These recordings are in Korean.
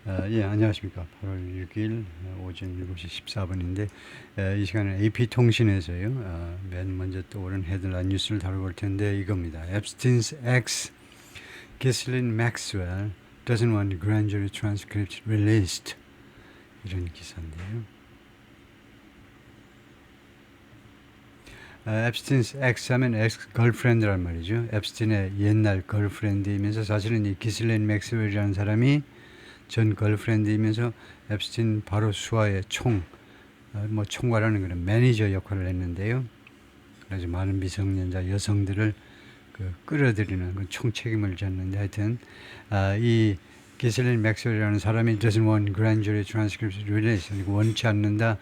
예, 안녕하십니까. 8월 6일 오전 7시 14분인데, 이 시간은 AP통신에서요, 맨 먼저 떠오른 헤드라인 뉴스를 다뤄볼 텐데, 이겁니다. Epstein's ex, Ghislaine Maxwell, doesn't want grand jury transcript released. 이런 기사인데요. 앱스틴's ex 하면 ex-girlfriend란 말이죠. 앱스틴의 옛날 걸프렌드이면서 사실은 이 기슬레인 맥스웰이라는 사람이 전 걸프렌드이면서 앱스틴 바로 수하의 총괄하는 그런 매니저 역할을 했는데요. 그래서 많은 미성년자 여성들을 끌어들이는 그 총책임을 졌는데 하여튼 이 기슬린 맥스웰이라는 사람이 doesn't want grand jury transcripts released, 원치 않는다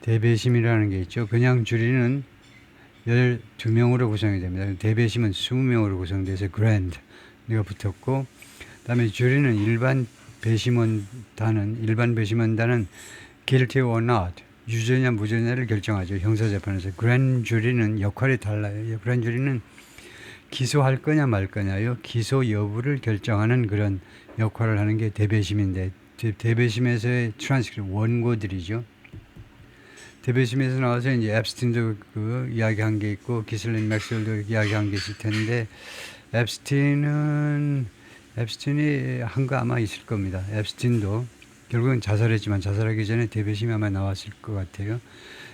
대배심이라는 게 있죠. 그냥 주리는 12명으로 구성이 됩니다. 대배심은 20명으로 구성돼서 grand가 붙었고, 그다음에 주리는 일반 배심원단은 guilty or not, 유죄냐 무죄냐를 결정하죠. 형사재판에서. grand jury는 역할이 달라요. grand jury는 기소할 거냐 말 거냐요. 기소 여부를 결정하는 그런 역할을 하는 게 대배심인데, 대배심에서의 트랜스크립트 원고들이죠. 대배심에서 나와서 이제 앱스틴도 그 이야기한 게 있고 기슬린 맥스웰도 이야기한 게 있을 텐데, 앱스틴이 한 거 아마 있을 겁니다. 앱스틴도 결국은 자살했지만 자살하기 전에 대배심이 아마 나왔을 것 같아요.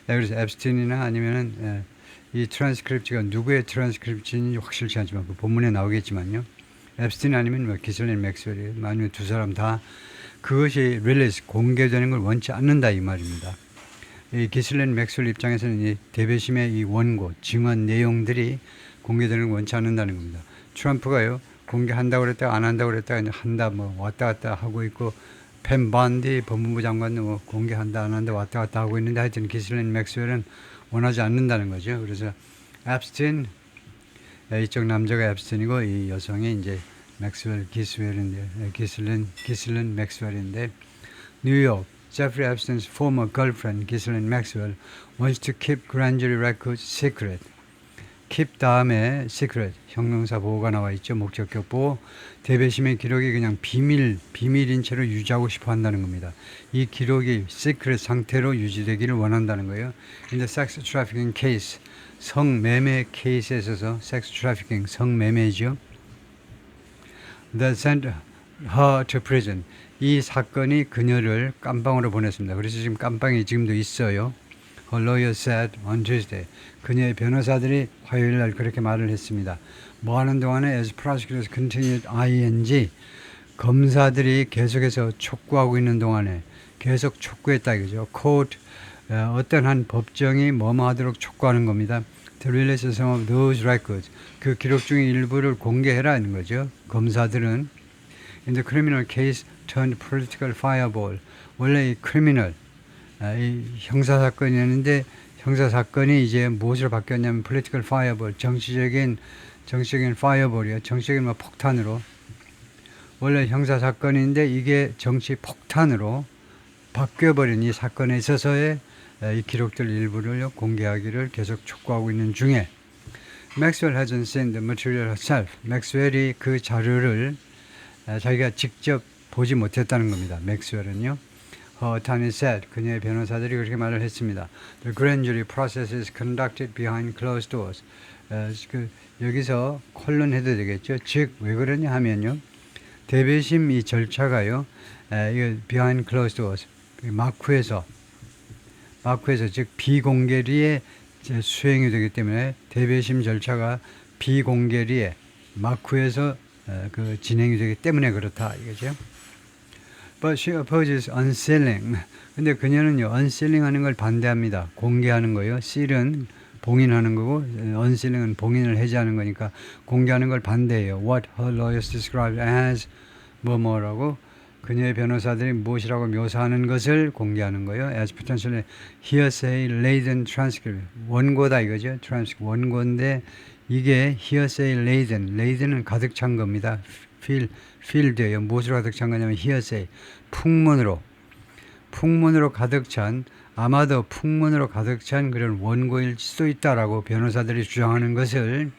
그래서 앱스틴이나 아니면은 이 트랜스크립트가 누구의 트랜스크립트인지 확실치 않지만 그 본문에 나오겠지만요. 앱스틴 아니면 뭐 기슬린 맥스웰이에요. 아니면 두 사람 다 그것이 릴리스 공개되는 걸 원치 않는다 이 말입니다. 이 기슬린 맥스웰 입장에서는 이 대배심의 이 원고, 증언 내용들이 공개되는 걸 원치 않는다는 겁니다. 트럼프가요, 공개한다고 그랬다가 안 한다고 그랬다가 이제 한다, 뭐 왔다 갔다 하고 있고, 펜 번디 법무부 장관도 뭐 공개한다, 안 한다, 왔다 갔다 하고 있는데 하여튼 기슬린 맥스웰은 원하지 않는다는 거죠. 그래서 앱스틴, 이쪽 남자가 앱스틴이고 이 여성이 이제 맥스웰 기슬린 맥스웰인데, 뉴욕, Jeffrey Epstein's former girlfriend, Ghislaine Maxwell, wants to keep grand jury records secret. keep 다음에 secret, 형용사 보호가 나와 있죠. 목적격 보호. 대배심의 기록이 그냥 비밀인 채로 유지하고 싶어 한다는 겁니다. 이 기록이 secret 상태로 유지되기를 원한다는 거예요. In the sex trafficking case, 성매매 케이스에 있어서 sex trafficking, 성매매죠. That sent her to prison. 이 사건이 그녀를 깜빵으로 보냈습니다. 그래서 지금 깜빵이 지금도 있어요. Her lawyer said on Tuesday. 그녀의 변호사들이 화요일 날 그렇게 말을 했습니다. 뭐 하는 동안에 as prosecutors continued ing, 검사들이 계속해서 촉구하고 있는 동안에 계속 촉구했다 이거죠. court, 어떤 한 법정이 뭐뭐 하도록 촉구하는 겁니다. To release some of those records. 그 기록 중의 일부를 공개해라는 거죠. 검사들은 in the criminal case turned political fireball. 원래 이 criminal, 이 형사사건이었는데 형사사건이 이제 무엇으로 바뀌었냐면 political fireball, 정치적인 fireball이요. 정치적인 뭐 폭탄으로. 원래 형사사건인데 이게 정치 폭탄으로 바뀌어버린 이 사건에 있어서의 이 기록들 일부를 공개하기를 계속 촉구하고 있는 중에 Maxwell hasn't seen the material herself. 맥스웰이 그 자료를 자기가 직접 보지 못했다는 겁니다. 맥스웰은요. Tani said, 그녀의 변호사들이 그렇게 말을 했습니다. The grand jury process is conducted behind closed doors. 여기서 콜론 해도 되겠죠. 즉, 왜 그러냐 하면요. 대배심 이 절차가요. 이거 behind closed doors. 마쿠에서 즉 비공개리에 수행이 되기 때문에 대배심 절차가 비공개리에 마쿠에서 그 진행이 되기 때문에 그렇다 이거죠. But she opposes unsealing. 근데 그녀는요, unsealing 하는 걸 반대합니다. 공개하는 거요. seal은 봉인하는 거고, unsealing은 봉인을 해제하는 거니까 공개하는 걸 반대해요. What her lawyers described as 뭐라고 그녀의 변호사들이 무엇이라고 묘사하는 것을 공개하는 거예요. As potentially hearsay laden transcript. 원고다 이거죠. transcript 원고인데 이게 hearsay laden은 가득 찬 겁니다. field예요. 무엇으로 가득 찬 거냐면 hearsay, 풍문으로 가득 찬, 아마도 풍문으로 가득 찬 그런 원고일 수도 있다라고 변호사들이 주장하는 것을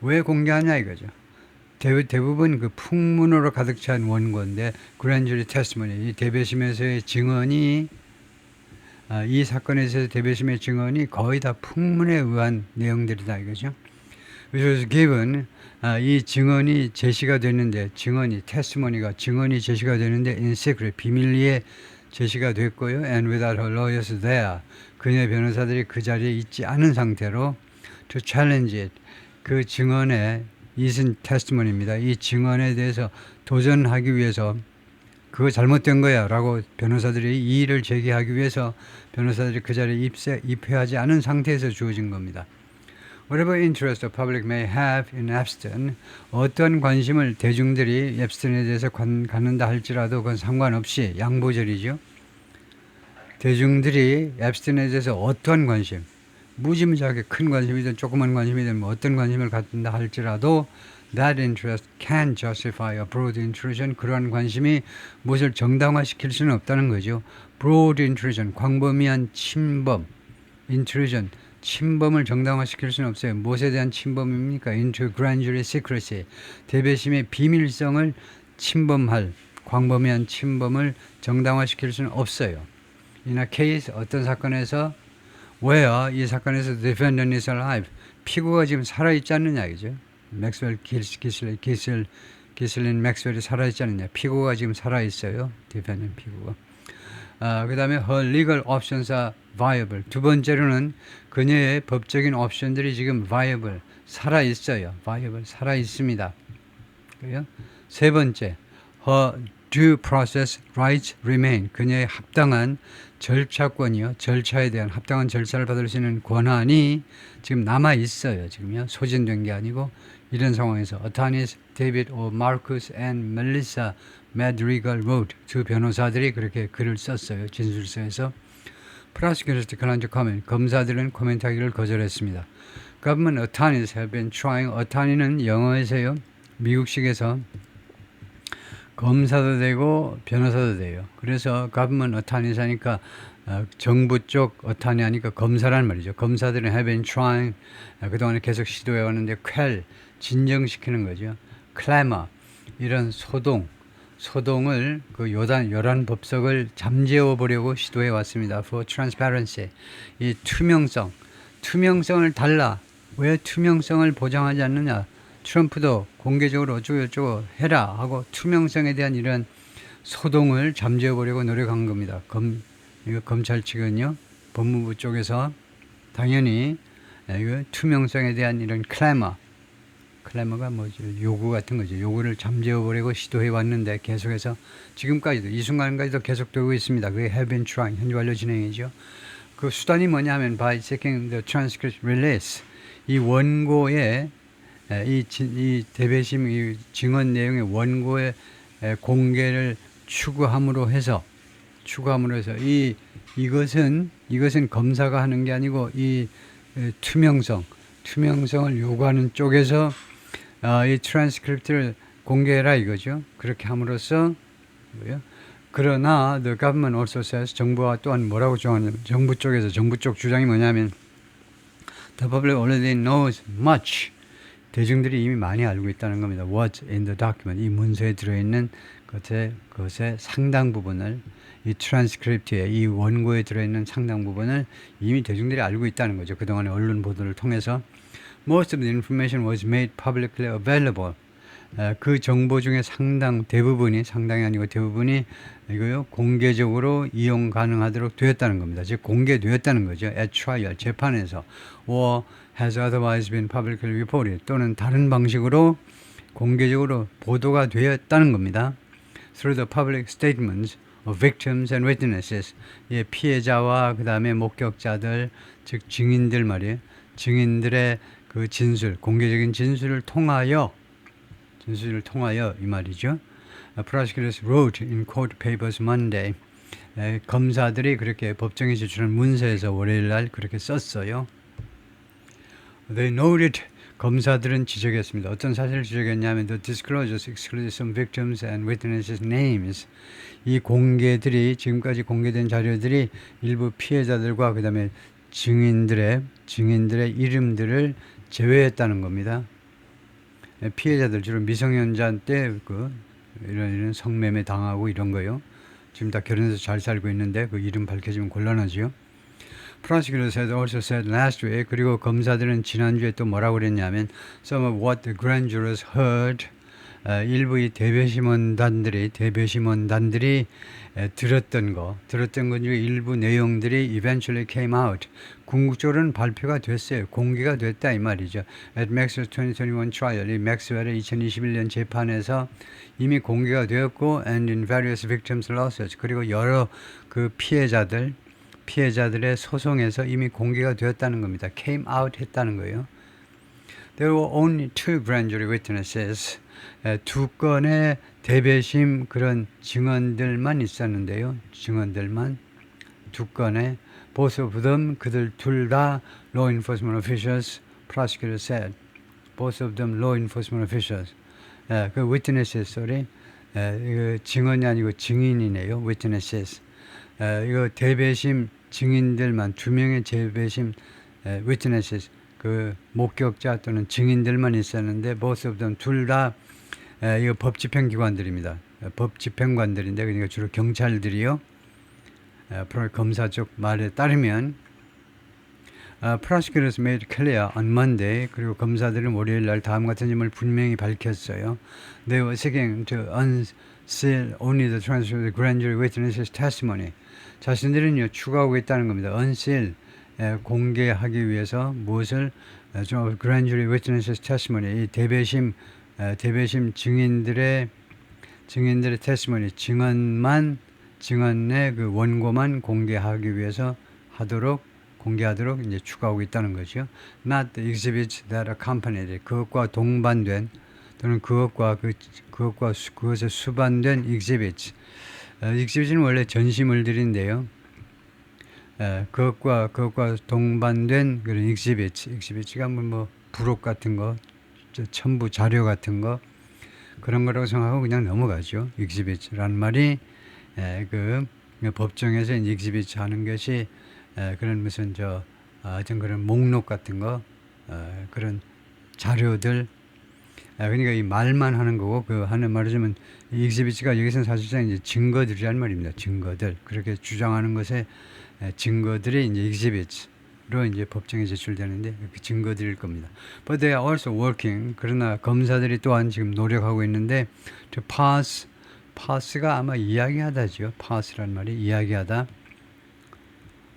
왜 공개하냐 이거죠. 대부분 그 풍문으로 가득 찬 원고인데 grand jury testimony 이 대배심에서의 증언이 이 사건에 있어서 대배심의 증언이 거의 다 풍문에 의한 내용들이다 이거죠. Which was given 이 증언이 제시가 됐는데 증언이 제시가 되는데 in secret 비밀리에 제시가 됐고요. And without her lawyers there 그녀의 변호사들이 그 자리에 있지 않은 상태로 to challenge it 그 증언의 이은 테스트머니입니다. 이 증언에 대해서 도전하기 위해서 그거 잘못된 거야 라고 변호사들이 이의를 제기하기 위해서 변호사들이 그 자리에 입회하지 않은 상태에서 주어진 겁니다. Whatever interest the public may have in Epstein, 어떤 관심을 대중들이 앱스틴에 대해서 갖는다 할지라도 그건 상관없이 양보절이죠. 대중들이 앱스틴에 대해서 어떤 관심, 무지무지하게 큰 관심이든 조그만 관심이든 어떤 관심을 갖는다 할지라도 that interest can justify a broad intrusion. 그러한 관심이 무엇을 정당화시킬 수는 없다는 거죠. broad intrusion, 광범위한 침범, intrusion, 침범을 정당화시킬 수는 없어요. 무엇에 대한 침범입니까? into grand jury secrecy, 대배심의 비밀성을 침범할 광범위한 침범을 정당화시킬 수는 없어요. In a case, 어떤 사건에서 where 이 사건에서 the defendant is alive, 피고가 지금 살아있지 않느냐 이죠. 맥스웰 기슬린 맥스웰이 살아있지 않느냐. 피고가 지금 살아있어요. defendant 피고가. 그 다음에 her legal options are viable. 두 번째로는 그녀의 법적인 옵션들이 지금 viable, 살아있어요. viable, 살아있습니다. 그래요? 세 번째, her due process rights remain. 그녀의 합당한 절차권이요. 절차에 대한 합당한 절차를 받을 수 있는 권한이 지금 남아있어요. 지금요. 소진된 게 아니고 이런 상황에서 attorneys David O. Marcus and Melissa Madrigal wrote. 두 변호사들이 그렇게 글을 썼어요. 진술서에서. Prosecutors declined to comment. 검사들은 코멘트하기를 거절했습니다. Government attorneys have been trying. attorney는 영어에서요. 미국식에서 검사도 되고 변호사도 돼요. 그래서 government attorneys 하니까 정부 쪽 attorney 하니까 검사란 말이죠. 검사들은 have been trying. 그동안에 계속 시도해 왔는데 quell, 진정시키는 거죠. clamor, 이런 소동을 그 요란 법석을 잠재워 보려고 시도해 왔습니다. For transparency, 이 투명성을 달라. 왜 투명성을 보장하지 않느냐? 트럼프도 공개적으로 어쩌고 해라 하고 투명성에 대한 이런 소동을 잠재워 보려고 노력한 겁니다. 이거 검찰 측은요, 법무부 쪽에서 당연히 이거 투명성에 대한 이런 클래머가 뭐죠? 요구 같은 거죠. 요구를 잠재워 보려고 시도해 왔는데 계속해서 지금까지도 이 순간까지도 계속되고 있습니다. 그게 have been trying, 현재 완료 진행이죠. 그 수단이 뭐냐면 by seeking the transcript release, 이 원고의 이 대배심 이 증언 내용의 원고의 공개를 추구함으로 해서 이것은 검사가 하는 게 아니고 이 투명성을 요구하는 쪽에서 이 트랜스크립트를 공개해라 이거죠. 그렇게 함으로써 그러나 the government also says, 정부와 또한 뭐라고 주장하냐면 정부 쪽 주장이 뭐냐면 the public already knows much. 대중들이 이미 많이 알고 있다는 겁니다. What's in the document? 이 문서에 들어있는 것의 상당 부분을 이 트랜스크립트에 이 원고에 들어있는 상당 부분을 이미 대중들이 알고 있다는 거죠. 그동안의 언론 보도를 통해서 Most of the information was made publicly available. 그 정보 중에 상당히 아니고 대부분이 이거요 공개적으로 이용 가능하도록 되었다는 겁니다. 즉 공개되었다는 거죠. At trial, 재판에서 or has otherwise been publicly reported, 또는 다른 방식으로 공개적으로 보도가 되었다는 겁니다. Through the public statements of victims and witnesses, 피해자와 그 다음에 목격자들, 즉 증인들 말이에요. 증인들의 그 공개적인 진술을 통하여 이 말이죠. Prosecutors wrote in court papers Monday. 검사들이 그렇게 법정에 제출한 문서에서 월요일 날 그렇게 썼어요. They noted, 검사들은 지적했습니다. 어떤 사실을 지적했냐면 the disclosures excluded some victims and witnesses' names. 이 공개들이 지금까지 공개된 자료들이 일부 피해자들과 그 다음에 증인들의 이름들을 제외했다는 겁니다. 피해자들 주로 미성년자 때 이런 성매매 당하고 이런 거요. 지금 다 결혼해서 잘 살고 있는데 그 이름 밝혀지면 곤란하지요. Prosecutors had also said last week, 그리고 검사들은 지난주에 또 뭐라고 그랬냐면 some of what the grand jurors heard, 일부 이 대배심원단들이 들었던 것 중에 일부 내용들이 eventually came out. 궁극적으로는 발표가 됐어요. 공개가 됐다 이 말이죠. At Maxwell's 2021 trial, 이 맥스웰의 2021년 재판에서 이미 공개가 되었고, and in various victims' lawsuits, 그리고 여러 그 피해자들의 소송에서 이미 공개가 되었다는 겁니다. came out 했다는 거예요. There were only two grand jury witnesses. 두 건의 대배심 그런 증언들만 있었는데요. 증언들만 두 건의 both of them 그들 둘 다 law enforcement officials. Prosecutor said. Both of them law enforcement officials. 그 witnesses 소리 이거 증언이 아니고 증인이네요. witnesses. 이거 대배심 증인들만 두 명의 대배심 witnesses 그 목격자 또는 증인들만 있었는데 both of them 둘 다 이거 법집행기관들입니다. 법집행관들인데 그러니까 주로 경찰들이요. 검사 쪽 말에 따르면 prosecutors made clear on Monday 그리고 검사들은 월요일 날 다음 같은 점을 분명히 밝혔어요. They were seeking to unseal only the transcript of the grand jury witnesses' testimony. 자신들은요 추구하고 있다는 겁니다. unseal 공개하기 위해서 무엇을 grand jury witnesses' testimony 이 대배심 증인들의 testimony 증언의 그 원고만 공개하기 위해서 공개하도록 이제 추구하고 있다는 거죠. Not the exhibits that accompanied it. 그것과 동반된 또는 그것에 수반된 exhibits. exhibits는 원래 전시물들인데요. 그것과 동반된 그런 exhibits가 뭐 부록 같은 거, 첨부 자료 같은 거 그런 거라고 생각하고 그냥 넘어가죠. exhibits라는 말이 그 법정에서 exhibits 하는 것이 그런 무슨 어떤 그런 목록 같은 거 그런 자료들 그러니까 이 말만 하는 거고 그 하는 말하자면 exhibits가 여기서는 사실상 이제 증거들이란 말입니다. 증거들 그렇게 주장하는 것에 증거들이 이제 exhibits로 이제 법정에 제출되는데 그 증거들일 겁니다. But they are also working. 그러나 검사들이 또한 지금 노력하고 있는데 to parse가 아마 이야기하다죠. parse란 말이 이야기하다.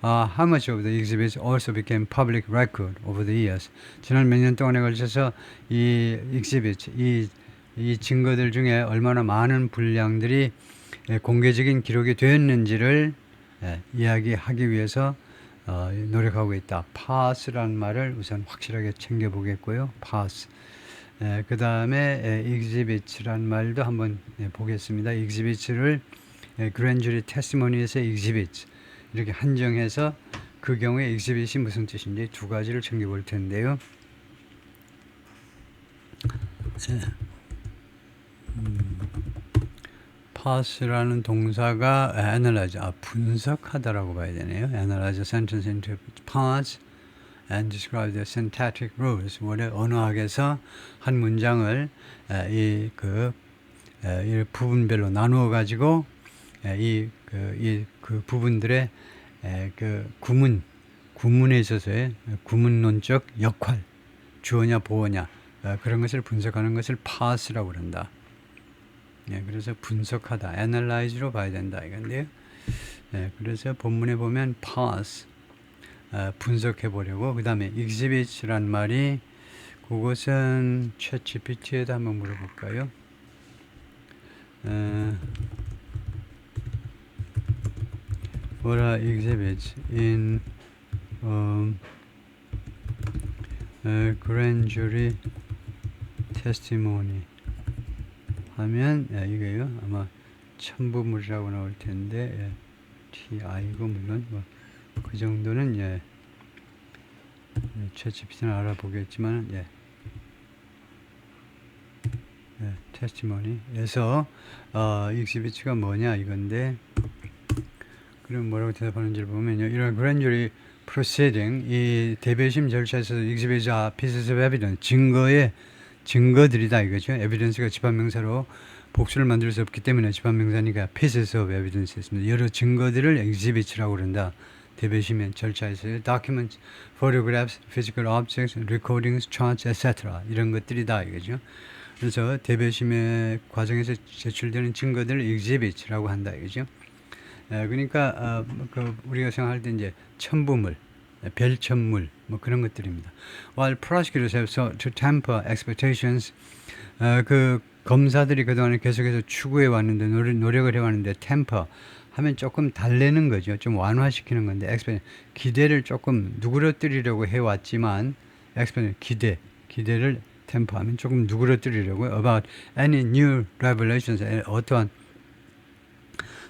How much of the exhibits also became public record over the years. 지난 몇 년 동안에 걸쳐서 이 exhibits, 이 증거들 중에 얼마나 많은 분량들이 공개적인 기록이 되었는지를 이야기하기 위해서 노력하고 있다. parse라는 말을 우선 확실하게 챙겨보겠고요. parse. 그 다음에 exhibits라는 말도 한번 보겠습니다. exhibits를 grand jury testimony에서 exhibits 이렇게 한정해서 그 경우에 exhibit이 무슨 뜻인지 두 가지를 챙겨볼 텐데요. parse라는 동사가 analyze, 분석하다라고 봐야 되네요. analyze a sentence into parts and describe the syntactic rules. 원래 언어학에서 한 문장을 이 부분별로 나누어 가지고 그 부분들의 그 구문에 있어서의 구문론적 역할, 주어냐 보어냐 그런 것을 분석하는 것을 parse라고 그런다. 그래서 분석하다, analyze로 봐야 된다 이건데요. 그래서 본문에 보면 parse 분석해 보려고 그 다음에 exhibits란 말이 그것은 ChatGPT에도 한번 물어볼까요? What are exhibits in grand jury testimony 하면 이거요 아마 첨부물이라고 나올 텐데 TI고 물론 그 정도는 ChatGPT는 알아보겠지만 테스티모니에서 exhibits가 뭐냐 이건데 그럼 뭐라고 대답하는지를 보면요. 이런 grand jury proceeding 이 대배심 절차에서 exhibits are pieces of evidence 증거들이다 이거죠. 에비던스가 집합명사로 복수를 만들 수 없기 때문에 집합명사니까 pieces of evidence였습니다. 여러 증거들을 exhibits라고 그런다. 대배심의 절차에서 documents, photographs, physical objects, recordings, charts, etc. 이런 것들이다 이거죠. 그래서 대배심의 과정에서 제출되는 증거들을 exhibits라고 한다 이거죠. 그러니까 우리가 생각할 때 이제 첨부물, 별첨물 뭐 그런 것들입니다. While prosecutors have sought to temper expectations, 그 검사들이 그동안에 계속해서 추구해 왔는데 노력을 해 왔는데 temper 하면 조금 달래는 거죠. 좀 완화시키는 건데 기대를 조금 누그러뜨리려고 해 왔지만 기대를 temper하면 조금 누그러뜨리려고 about any new revelations, 어떠한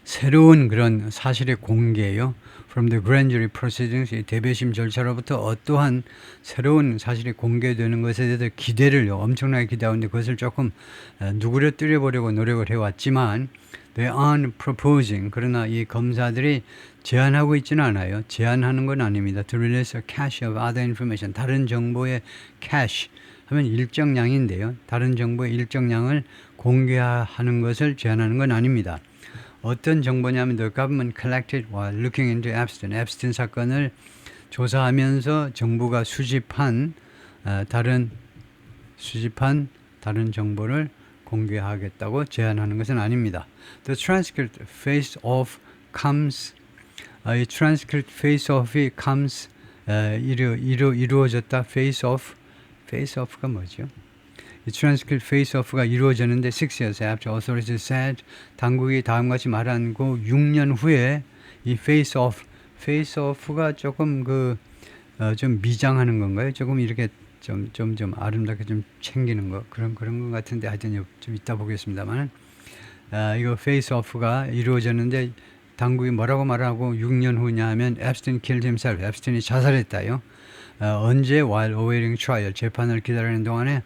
새로운 그런 사실의 공개요. From the grand jury proceedings, 이 대배심 절차로부터 어떠한 새로운 사실이 공개되는 것에 대해서 기대를 엄청나게 기대하는데 그것을 조금 누그러뜨려 보려고 노력을 해왔지만 they aren't proposing, 그러나 이 검사들이 제안하고 있지는 않아요. 제안하는 건 아닙니다. To release a cache of other information, 다른 정보의 cache 하면 일정량인데요. 다른 정보의 일정량을 공개하는 것을 제안하는 건 아닙니다. 어떤 정보냐면 the government collected while looking into 앱스틴 사건을 조사하면서 정부가 수집한 다른 정보를 공개하겠다고 제안하는 것은 아닙니다. The transcript face-off comes, 이 transcript face-off이 comes 이루어졌다. face-off가 뭐죠? 이 transcript face-off가 이루어졌는데 6 years after authorities said, 당국이 다음같이 말하고 6년 후에 이 face-off가 조금 좀 미장하는 건가요? 조금 이렇게 좀 아름답게 좀 챙기는 거 그런 것 같은데 하여튼 좀 이따 보겠습니다만 이거 face-off가 이루어졌는데 당국이 뭐라고 말하고 6년 후냐 하면 앱스틴 killed himself, 앱스틴이 자살했다요. 언제? while awaiting trial, 재판을 기다리는 동안에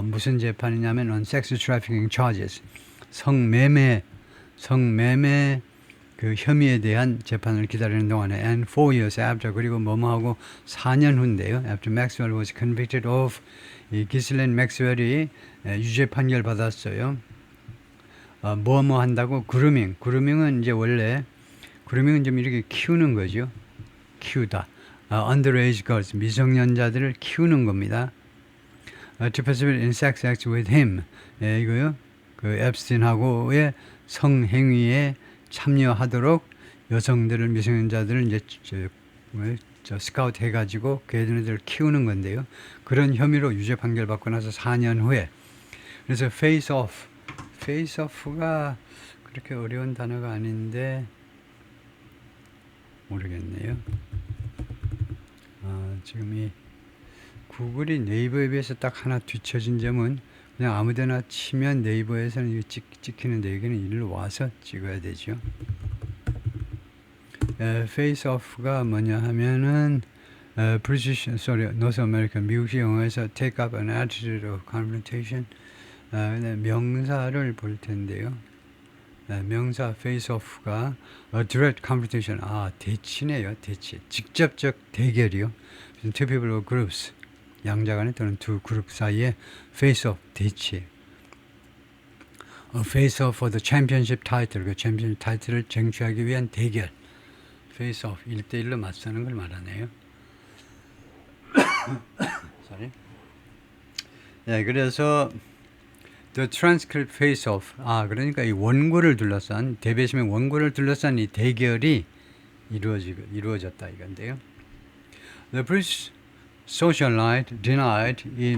무슨 재판이냐면 on sex trafficking charges, 성매매 그 혐의에 대한 재판을 기다리는 동안에 and 4 years after, 그리고 뭐뭐하고 4년 후인데요. After Maxwell was convicted of, 이 기슬렌 맥스웰이 유죄 판결 받았어요. 뭐뭐 한다고? 그루밍은 이제 원래 그루밍은 좀 이렇게 키우는 거죠. 키우다. underage girls, 미성년자들을 키우는 겁니다. To participate in sex acts with him, 이거요. 그 앱스틴하고의 성행위에 참여하도록 여성들을 미성년자들을 이제 스카우트 해가지고 걔네들을 키우는 건데요. 그런 혐의로 유죄 판결 받고 나서 4년 후에. 그래서 face-off가 그렇게 어려운 단어가 아닌데 모르겠네요. 지금 이 구글이 네이버에 비해서 딱 하나 뒤처진 점은 그냥 아무데나 치면 네이버에서는 이거 찍히는데 여기는 일로 와서 찍어야 되죠. face-off가 뭐냐 하면은 North American, 미국식 영어에서 take up an attitude of confrontation, 명사를 볼 텐데요. 명사 face-off가 a direct confrontation, 대치네요. 대치, 직접적 대결이요. two people or groups, 양자 간에 또는 두 그룹 사이에 face-off, 대치. A face-off for the championship title, 그 챔피언십 타이틀을 쟁취하기 위한 대결. face-off, 1대1로 맞서는 걸 말하네요. Sorry. 그래서 the transcript face-off, 그러니까 이 원고를 둘러싼, 대배심의 원고를 둘러싼 이 대결이 이루어졌다 이건데요. The British socialite denied, 이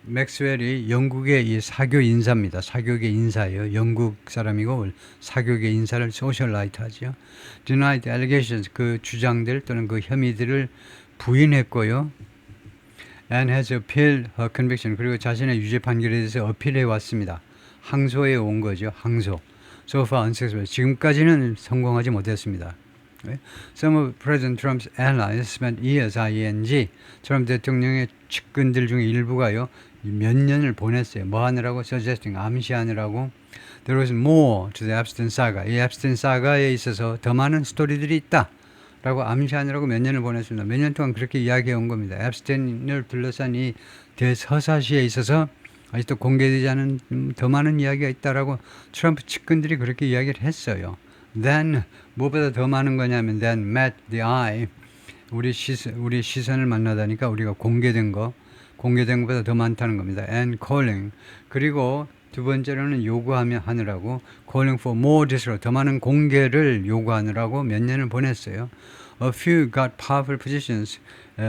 맥스웰이 영국의 이 사교 인사입니다. 사교계 인사예요. 영국 사람이고 사교계 인사를 socialite 하죠. denied the allegations, 그 주장들 또는 그 혐의들을 부인했고요. and has appealed her conviction, 그리고 자신의 유죄 판결에 대해서 어필해 왔습니다. 항소해 온 거죠. 항소. So far unsuccessful, 지금까지는 성공하지 못했습니다. Some of President Trump's allies spent years, 트럼프 대통령의 측근들 중에 일부가요, 몇 년을 보냈어요. 뭐 하느라고? suggesting, 암시하느라고. There was more to the Epstein saga, 이 앱스틴 사가에 있어서 더 많은 스토리들이 있다 라고 암시하느라고 몇 년을 보냈습니다. 몇 년 동안 그렇게 이야기해 온 겁니다. 앱스틴을 둘러싼 이 대서사시에 있어서 아직도 공개되지 않은 더 많은 이야기가 있다라고 트럼프 측근들이 그렇게 이야기를 했어요. Then 무엇보다 더 많은 거냐면 then met the eye. 우리 시선을 만나다니까 우리가 공개된 것보다 더 많다는 겁니다. And calling. 그리고 두 번째로는 하느라고 calling for more disclosure. 더 많은 공개를 요구하느라고 몇 년을 보냈어요. A few got powerful positions.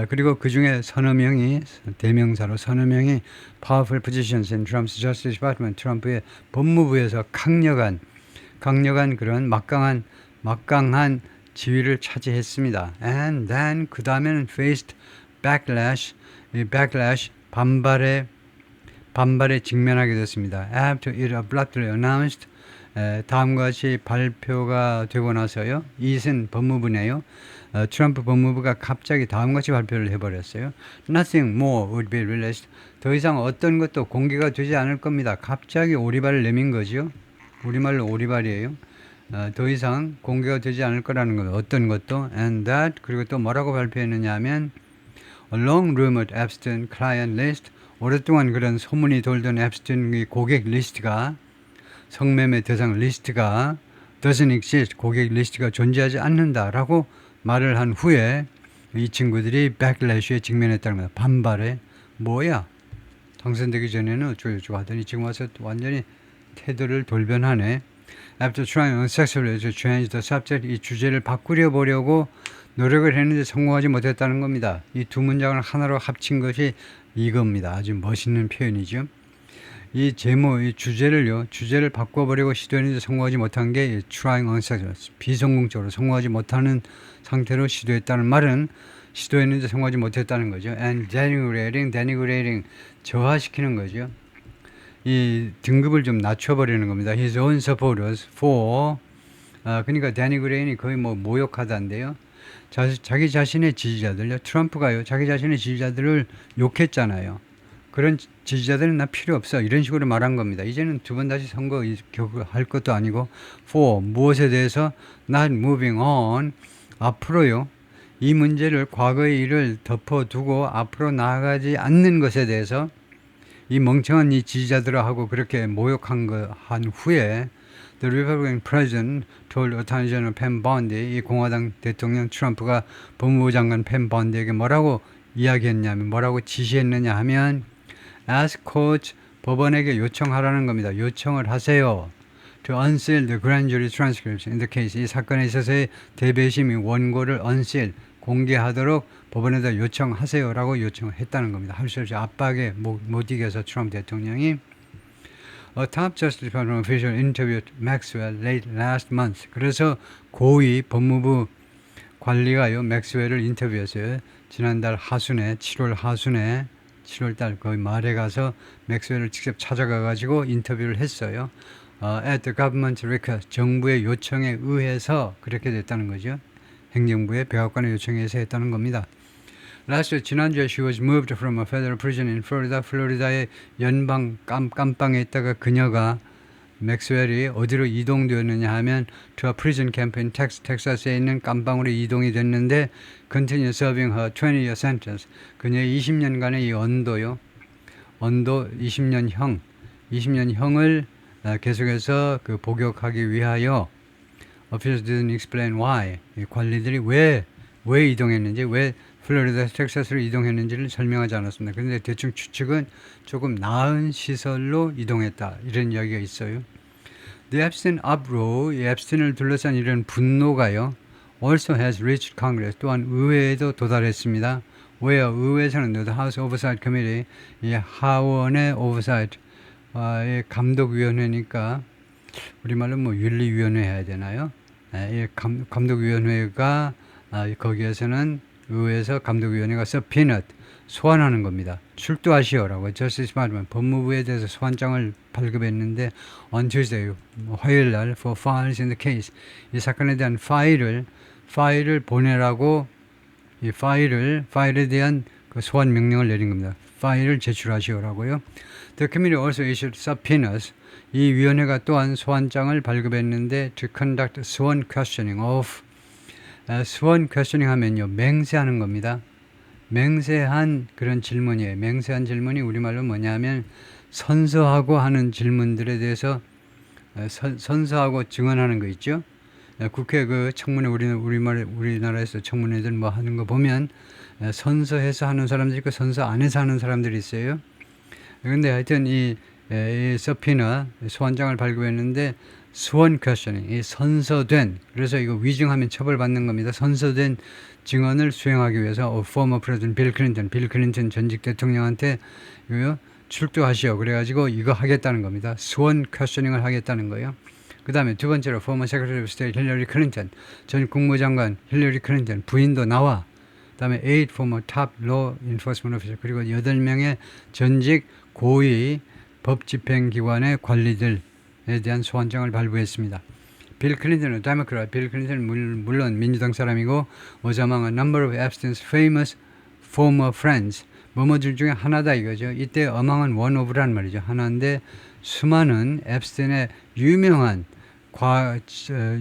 그리고 그 중에 서너 명이 대명사로 서너 명이 powerful positions in Trump's Justice Department. 트럼프의 법무부에서 강력한 그런 막강한 지위를 차지했습니다. And then 그 다음에는 faced backlash. 이 backlash 반발에 직면하게 됐습니다. After it abruptly announced. 다음과 같이 발표가 되고 나서요. 이은 법무부네요. 트럼프 법무부가 갑자기 다음과 같이 발표를 해버렸어요. Nothing more would be released. 더 이상 어떤 것도 공개가 되지 않을 겁니다. 갑자기 오리발을 내민 거죠. 우리말로 오리발이에요. 더 이상 공개가 되지 않을 거라는 거예요. 어떤 것도. And that. 그리고 또 뭐라고 발표했느냐 하면 A long rumored Epstein client list. 오랫동안 그런 소문이 돌던 앱스틴의 고객 리스트가 성매매 대상 리스트가 doesn't exist. 고객 리스트가 존재하지 않는다라고 말을 한 후에 이 친구들이 backlash에 직면했다는 거다. 반발에. 뭐야? 당선되기 전에는 어쩌고저쩌고 하더니 지금 와서 완전히 태도를 돌변하네. After trying unsuccessfully to change the subject, 이 주제를 바꾸려 보려고 노력을 했는데 성공하지 못했다는 겁니다. 이 두 문장을 하나로 합친 것이 이겁니다. 아주 멋있는 표현이죠. 이 주제를 바꿔보려고 시도했는데 성공하지 못한 게 trying unsuccessful, 비성공적으로 성공하지 못하는 상태로 시도했다는 말은 시도했는데 성공하지 못했다는 거죠. And denigrating, 저하시키는 거죠. 이 등급을 좀 낮춰버리는 겁니다. His own supporters for, 그러니까 denigrating이 거의 모욕하다인데요. 자기 자신의 지지자들요. 트럼프가요. 자기 자신의 지지자들을 욕했잖아요. 그런 지지자들은 나 필요 없어. 이런 식으로 말한 겁니다. 이제는 두 번 다시 선거 할 것도 아니고 for, 무엇에 대해서 not moving on, 앞으로요. 이 문제를 과거의 일을 덮어두고 앞으로 나아가지 않는 것에 대해서 이 멍청한 이 지지자들하고 그렇게 모욕한 후에 The Republican President told Attorney General Pam Bondi, 이 공화당 대통령 트럼프가 법무부 장관 팸 번디에게 뭐라고 지시했느냐 하면 ask court, 법원에게 요청하라는 겁니다. 요청을 하세요. To unseal the grand jury transcripts in the case. 이 사건에 있어서의 대배심이 원고를 unseal, 공개하도록 법원에다 요청하세요라고 요청했다는 겁니다. 할 수 없이 압박에 못 이겨서 트럼프 대통령이 A top Justice Department official interviewed Maxwell late last month. 그래서 고위 법무부 관리가요, 맥스웰을 인터뷰했어요. 지난달 하순에, 7월달 거의 말에 가서 맥스웰을 직접 찾아가가지고 인터뷰를 했어요. At the government request, 정부의 요청에 의해서 그렇게 됐다는 거죠. 행정부의 백악관의 요청에 의해서 했다는 겁니다. 지난주에 she was moved from a federal prison in Florida. 플로리다의 연방 깜빵에 있다가 그녀가 맥스웰이 어디로 이동되었느냐 하면 to a prison camp in 텍사스에 있는 깜빵으로 이동이 됐는데 continue serving her 20-year sentence. 그녀의 20년간의 이 언도 20년형을 계속해서 복역하기 위하여 officials didn't explain why. 관리들이 왜 이동했는지, 왜 플로리다에서 텍사스로 이동했는지를 설명하지 않았습니다. 그런데 대충 추측은 조금 나은 시설로 이동했다. 이런 이야기가 있어요. The Epstein uproar, 이 앱스틴을 둘러싼 이런 분노가요. also has reached Congress. 또한 의회에도 도달했습니다. 왜요? 의회에서는 The House Oversight Committee, 이 하원의 Oversight, 이 감독위원회니까 우리말로 윤리위원회 해야 되나요? 이 감독위원회가 거기에서는 의회에서 감독위원회가 subpoena, 소환하는 겁니다. 출두하시오라고 Justice Department, 법무부에 대해서 소환장을 발급했는데 on Tuesday, 화요일 날 for files in the case, 이 사건에 대한 파일을 보내라고 이 파일에 대한 그 소환 명령을 내린 겁니다. 파일을 제출하시오라고요. The committee also issued subpoenas. 이 위원회가 또한 소환장을 발급했는데 to conduct sworn questioning of. sworn questioning 하면요, 맹세하는 겁니다. 맹세한 그런 질문이에요. 맹세한 질문이 우리말로 뭐냐면 선서하고 하는 질문들에 대해서 선서하고 증언하는 거 있죠. 국회 그 청문회 우리나라에서 청문회들 뭐 하는 거 보면 선서해서 하는 사람들 있고 선서 안 해서 하는 사람들이 있어요. 그런데 하여튼 이 서피나 소환장을 발급했는데 sworn questioning, 이 선서된, 그래서 이거 위증하면 처벌받는 겁니다. 선서된 증언을 수행하기 위해서 former president 빌 클린턴 전직 대통령한테 이거요 출두하시오. 그래가지고 이거 하겠다는 겁니다. sworn questioning을 하겠다는 거예요. 그 다음에 두 번째로 former secretary of state 힐러리 클린턴, 전 국무장관 힐러리 클린턴 부인도 나와. 그 다음에 8 former top law enforcement officer, 그리고 8명의 전직 고위 법집행기관의 관리들에 대한 소환장을 발부했습니다. 빌 클린턴은 데모크라, 빌 클린턴은 물론 민주당 사람이고 was among a number of Epstein's famous former friends. 뭐뭐들 중에 하나다 이거죠. 이때 among은 one of란 말이죠. 하나인데 수많은 앱스틴의 유명한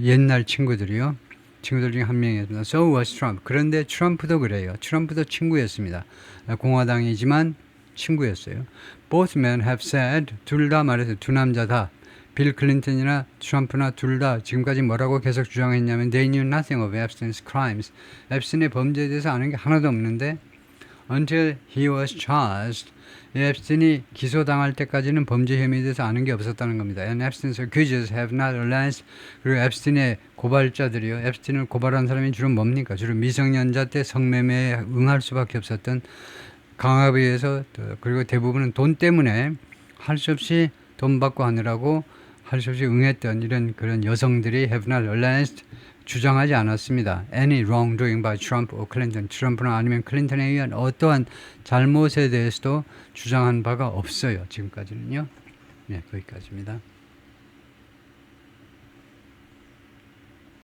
옛날 친구들 중에 한 명이었습니다. So was Trump. 그런데 트럼프도 그래요. 트럼프도 친구였습니다. 공화당이지만 친구였어요. Both men have said, 둘 다 말해서 두 남자 다, 빌 클린턴이나 트럼프나 둘 다 지금까지 뭐라고 계속 주장했냐면 they knew nothing of Epstein's crimes. 앱스틴의 범죄에 대해서 아는 게 하나도 없는데 until he was charged. 앱스틴이 기소당할 때까지는 범죄 혐의에 대해서 아는 게 없었다는 겁니다. And Epstein's accusers have not alleged. 그리고 앱스틴의 고발자들이요. 앱스틴을 고발한 사람이 주로 뭡니까? 주로 미성년자 때 성매매에 응할 수밖에 없었던 강압에 의해서, 그리고 대부분은 돈 때문에 할 수 없이 돈 받고 하느라고 할 수 없이 응했던 이런 그런 여성들이 have not alleged, 주장하지 않았습니다. Any wrongdoing by Trump or Clinton. 트럼프나 아니면 클린턴에 의한 어떠한 잘못에 대해서도 주장한 바가 없어요. 지금까지는요. 네, 거기까지입니다.